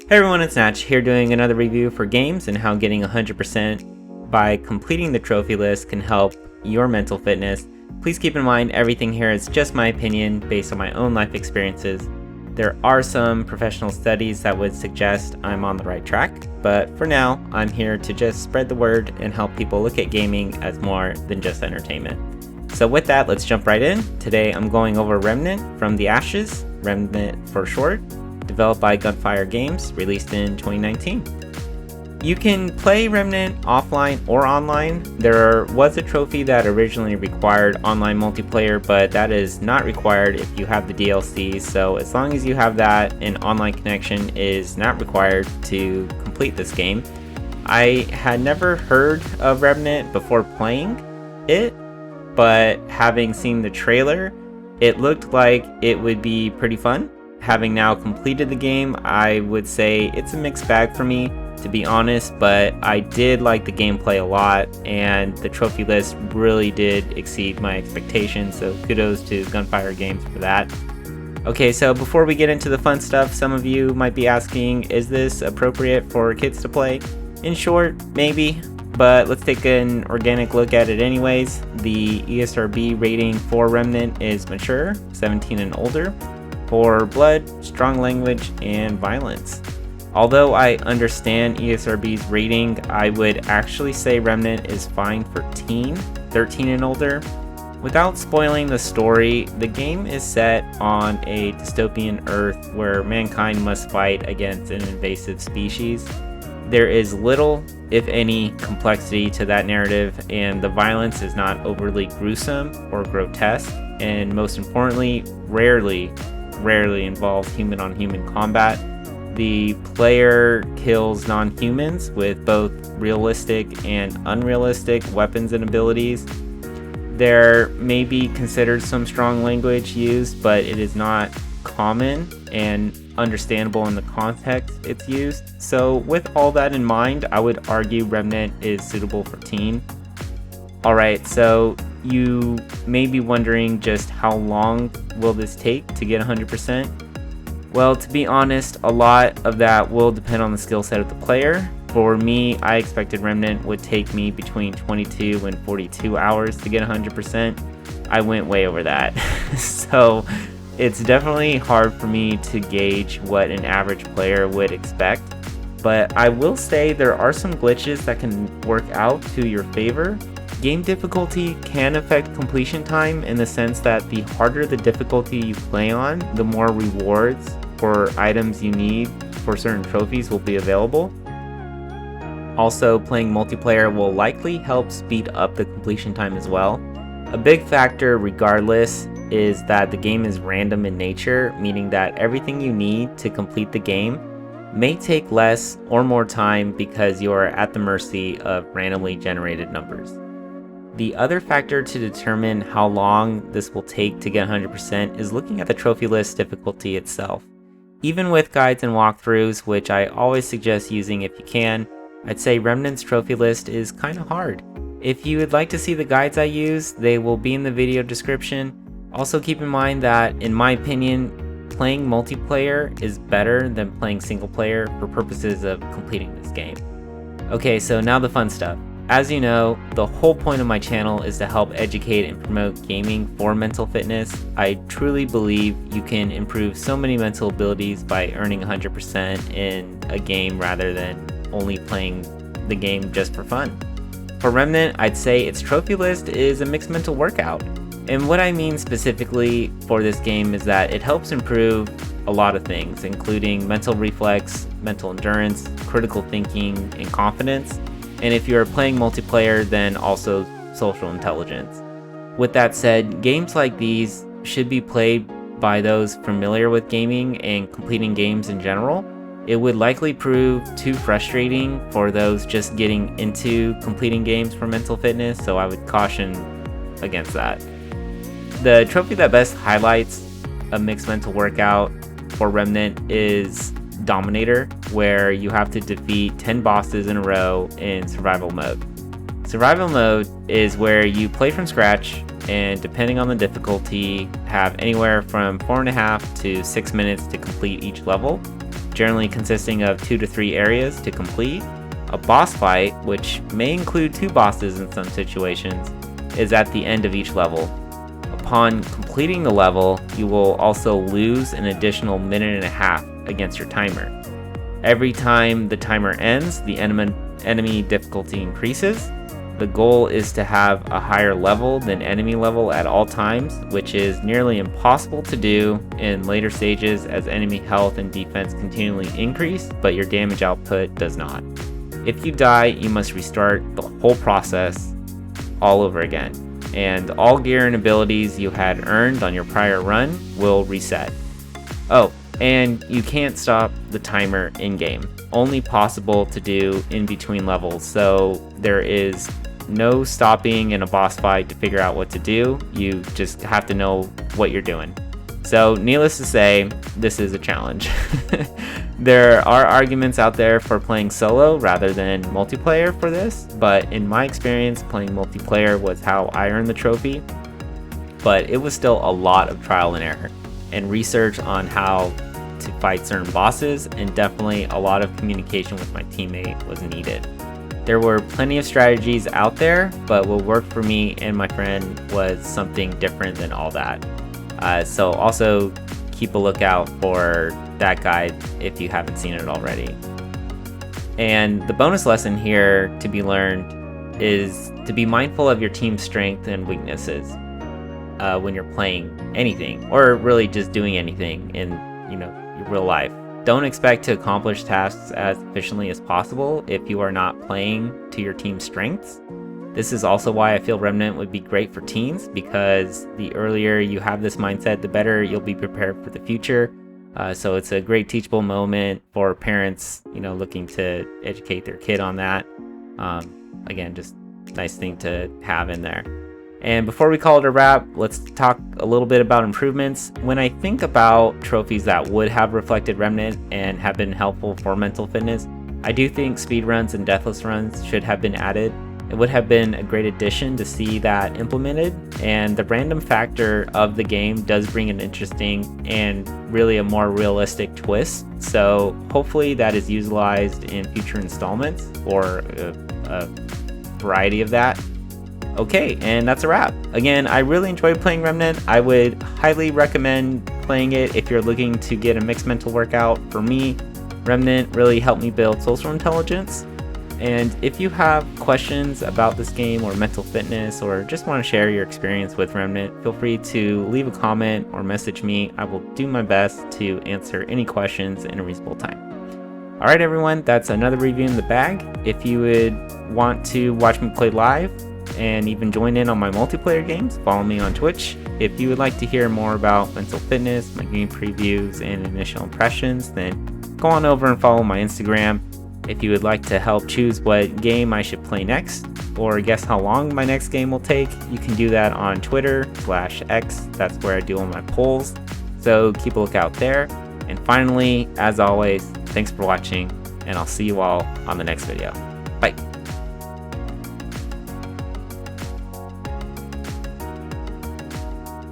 Hey everyone, it's Natch here doing another review for games and how getting 100% by completing the trophy list can help your mental fitness. Please keep in mind everything here is just my opinion based on my own life experiences. There are some professional studies that would suggest I'm on the right track, but for now, I'm here to just spread the word and help people look at gaming as more than just entertainment. So with that, let's jump right in. Today I'm going over Remnant from the Ashes, Remnant for short, developed by Gunfire Games, released in 2019. You can play Remnant offline or online. There was a trophy that originally required online multiplayer, but that is not required if you have the DLC, so as long as you have that, an online connection is not required to complete this game. I had never heard of Remnant before playing it, but having seen the trailer, it looked like it would be pretty fun. Having now completed the game, I would say it's a mixed bag for me, to be honest, but I did like the gameplay a lot, and the trophy list really did exceed my expectations, so kudos to Gunfire Games for that. Okay, so before we get into the fun stuff, some of you might be asking, is this appropriate for kids to play? In short, maybe, but let's take an organic look at it anyways. The ESRB rating for Remnant is mature, 17 and older, for blood, strong language, and violence. Although I understand ESRB's rating, I would actually say Remnant is fine for teen, 13 and older. Without spoiling the story, the game is set on a dystopian Earth where mankind must fight against an invasive species. There is little, if any, complexity to that narrative, and the violence is not overly gruesome or grotesque, and most importantly, rarely involves human-on-human combat. The player kills non-humans with both realistic and unrealistic weapons and abilities. There may be considered some strong language used, but it is not common and understandable in the context it's used. So with all that in mind, I would argue Remnant is suitable for teen. Alright, so you may be wondering just how long will this take to get 100%? Well, to be honest, a lot of that will depend on the skill set of the player. For me, I expected Remnant would take me between 22 and 42 hours to get 100%. I went way over that. So it's definitely hard for me to gauge what an average player would expect. But I will say there are some glitches that can work out to your favor. Game difficulty can affect completion time in the sense that the harder the difficulty you play on, the more rewards or items you need for certain trophies will be available. Also, playing multiplayer will likely help speed up the completion time as well. A big factor regardless is that the game is random in nature, meaning that everything you need to complete the game may take less or more time because you are at the mercy of randomly generated numbers. The other factor to determine how long this will take to get 100% is looking at the trophy list difficulty itself. Even with guides and walkthroughs, which I always suggest using if you can, I'd say Remnant's trophy list is kinda hard. If you would like to see the guides I use, they will be in the video description. Also keep in mind that, in my opinion, playing multiplayer is better than playing single player for purposes of completing this game. Okay, so now the fun stuff. As you know, the whole point of my channel is to help educate and promote gaming for mental fitness. I truly believe you can improve so many mental abilities by earning 100% in a game rather than only playing the game just for fun. For Remnant, I'd say its trophy list is a mixed mental workout. And what I mean specifically for this game is that it helps improve a lot of things, including mental reflex, mental endurance, critical thinking, and confidence. And if you're playing multiplayer, then also social intelligence. With that said, games like these should be played by those familiar with gaming and completing games in general. It would likely prove too frustrating for those just getting into completing games for mental fitness, so I would caution against that. The trophy that best highlights a mixed mental workout for Remnant is Dominator, where you have to defeat 10 bosses in a row in survival mode. Survival mode is where you play from scratch and, depending on the difficulty, have anywhere from 4.5 to 6 minutes to complete each level. generally consisting of 2 to 3 areas to complete. A boss fight, which may include 2 bosses in some situations, is at the end of each level. Upon completing the level, you will also lose an additional minute and a half against your timer. Every time the timer ends, the enemy difficulty increases. The goal is to have a higher level than enemy level at all times, which is nearly impossible to do in later stages as enemy health and defense continually increase, but your damage output does not. If you die, you must restart the whole process all over again, and all gear and abilities you had earned on your prior run will reset. Oh, and you can't stop the timer in-game, only possible to do in between levels, so there is no stopping in a boss fight to figure out what to do. You just have to know what you're doing. So needless to say, this is a challenge. There are arguments out there for playing solo rather than multiplayer for this, but in my experience, playing multiplayer was how I earned the trophy. But it was still a lot of trial and error and research on how to fight certain bosses, and definitely a lot of communication with my teammate was needed. There were plenty of strategies out there, but what worked for me and my friend was something different than all that. So also keep a lookout for that guide if you haven't seen it already. And the bonus lesson here to be learned is to be mindful of your team's strengths and weaknesses when you're playing anything, or really just doing anything in your real life. Don't expect to accomplish tasks as efficiently as possible if you are not playing to your team's strengths. This is also why I feel Remnant would be great for teens, because the earlier you have this mindset, the better you'll be prepared for the future. So it's a great teachable moment for parents, looking to educate their kid on that. Again, just nice thing to have in there. And before we call it a wrap, let's talk a little bit about improvements. When I think about trophies that would have reflected Remnant and have been helpful for mental fitness, I do think speedruns and deathless runs should have been added. It would have been a great addition to see that implemented, and the random factor of the game does bring an interesting and really a more realistic twist. So hopefully that is utilized in future installments or a variety of that. Okay, and that's a wrap. Again, I really enjoyed playing Remnant. I would highly recommend playing it if you're looking to get a mixed mental workout. For me, Remnant really helped me build social intelligence. And if you have questions about this game or mental fitness, or just want to share your experience with Remnant, feel free to leave a comment or message me. I will do my best to answer any questions in a reasonable time. Alright everyone, that's another review in the bag. If you would want to watch me play live and even join in on my multiplayer games, follow me on Twitch. If you would like to hear more about mental fitness, my game previews, and initial impressions, then go on over and follow my Instagram. If you would like to help choose what game I should play next, or guess how long my next game will take, you can do that on Twitter/X. That's where I do all my polls, so keep a lookout there. And finally, as always, thanks for watching, and I'll see you all on the next video. Bye!